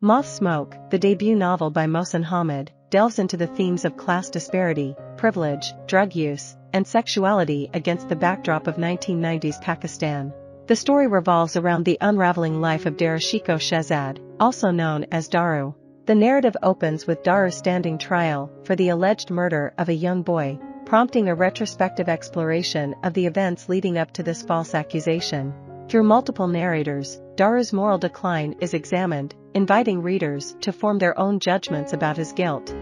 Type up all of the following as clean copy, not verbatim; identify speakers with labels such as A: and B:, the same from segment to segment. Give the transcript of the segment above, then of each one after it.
A: Moth Smoke, the debut novel by Mohsin Hamid, delves into the themes of class disparity, privilege, drug use, and sexuality against the backdrop of 1990s Pakistan. The story revolves around the unraveling life of Darashikoh Shezad, also known as Daru. The narrative opens with Daru standing trial for the alleged murder of a young boy, prompting a retrospective exploration of the events leading up to this false accusation. Through multiple narrators, Daru's moral decline is examined, inviting readers to form their own judgments about his guilt.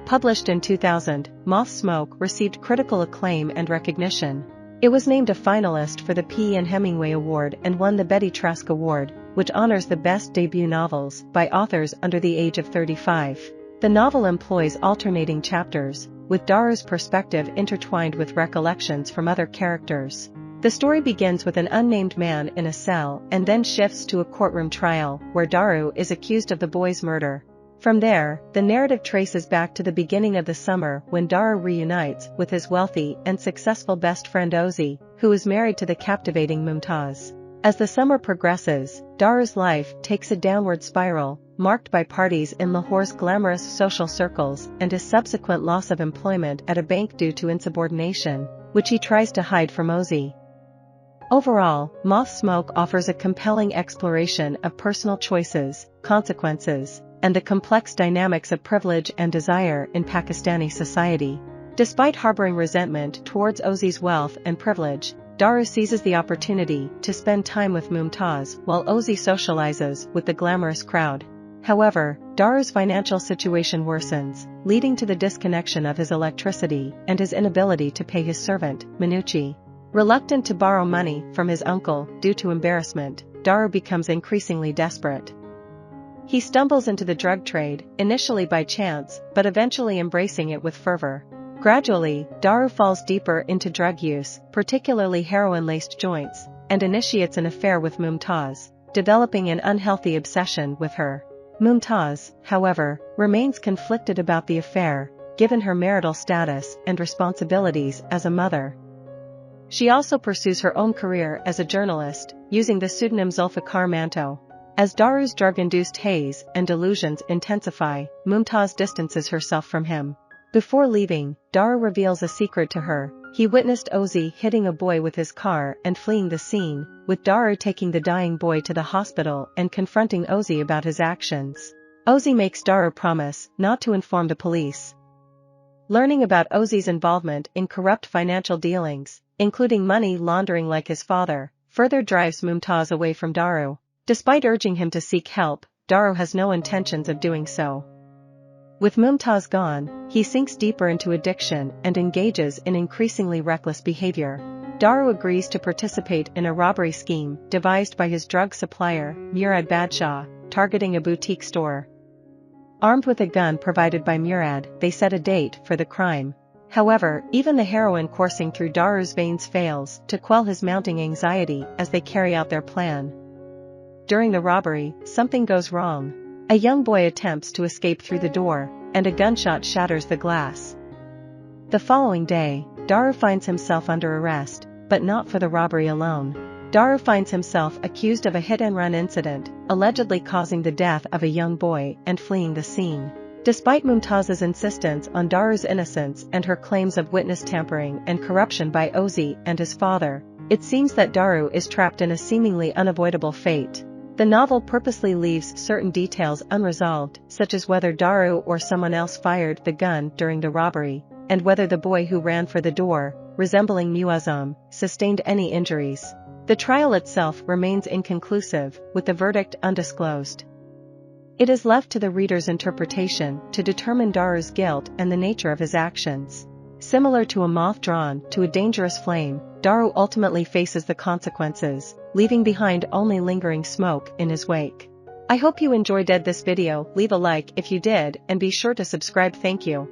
A: Published in 2000, Moth Smoke received critical acclaim and recognition. It was named a finalist for the P. and Hemingway Award and won the Betty Trask Award, which honors the best debut novels by authors under the age of 35. The novel employs alternating chapters, with Daru's perspective intertwined with recollections from other characters. The story begins with an unnamed man in a cell and then shifts to a courtroom trial where Daru is accused of the boy's murder. From there, the narrative traces back to the beginning of the summer when Daru reunites with his wealthy and successful best friend Ozzy, who is married to the captivating Mumtaz. As the summer progresses, Daru's life takes a downward spiral, marked by parties in Lahore's glamorous social circles and his subsequent loss of employment at a bank due to insubordination, which he tries to hide from Ozzy. Overall, Moth Smoke offers a compelling exploration of personal choices, consequences, and the complex dynamics of privilege and desire in Pakistani society. Despite harboring resentment towards Ozzy's wealth and privilege, Daru seizes the opportunity to spend time with Mumtaz while Ozzy socializes with the glamorous crowd. However, Daru's financial situation worsens, leading to the disconnection of his electricity and his inability to pay his servant, Minucci. Reluctant to borrow money from his uncle due to embarrassment, Daru becomes increasingly desperate. He stumbles into the drug trade, initially by chance, but eventually embracing it with fervor. Gradually, Daru falls deeper into drug use, particularly heroin-laced joints, and initiates an affair with Mumtaz, developing an unhealthy obsession with her. Mumtaz, however, remains conflicted about the affair, given her marital status and responsibilities as a mother. She also pursues her own career as a journalist, using the pseudonym Zulfikar Manto. As Daru's drug-induced haze and delusions intensify, Mumtaz distances herself from him. Before leaving, Daru reveals a secret to her. He witnessed Ozzy hitting a boy with his car and fleeing the scene, with Daru taking the dying boy to the hospital and confronting Ozzy about his actions. Ozzy makes Daru promise not to inform the police. Learning about Ozzy's involvement in corrupt financial dealings, including money laundering like his father, further drives Mumtaz away from Daru. Despite urging him to seek help, Daru has no intentions of doing so. With Mumtaz gone, he sinks deeper into addiction and engages in increasingly reckless behavior. Daru agrees to participate in a robbery scheme devised by his drug supplier, Murad Badshah, targeting a boutique store. Armed with a gun provided by Murad, they set a date for the crime. However, even the heroin coursing through Daru's veins fails to quell his mounting anxiety as they carry out their plan. During the robbery, something goes wrong. A young boy attempts to escape through the door, and a gunshot shatters the glass. The following day, Daru finds himself under arrest, but not for the robbery alone. Daru finds himself accused of a hit-and-run incident, allegedly causing the death of a young boy and fleeing the scene. Despite Mumtaz's insistence on Daru's innocence and her claims of witness tampering and corruption by Ozzy and his father, it seems that Daru is trapped in a seemingly unavoidable fate. The novel purposely leaves certain details unresolved, such as whether Daru or someone else fired the gun during the robbery, and whether the boy who ran for the door, resembling Muazzam, sustained any injuries. The trial itself remains inconclusive, with the verdict undisclosed. It is left to the reader's interpretation to determine Daru's guilt and the nature of his actions. Similar to a moth drawn to a dangerous flame, Daru ultimately faces the consequences, leaving behind only lingering smoke in his wake. I hope you enjoyed this video. Leave a like if you did and be sure to subscribe. Thank you.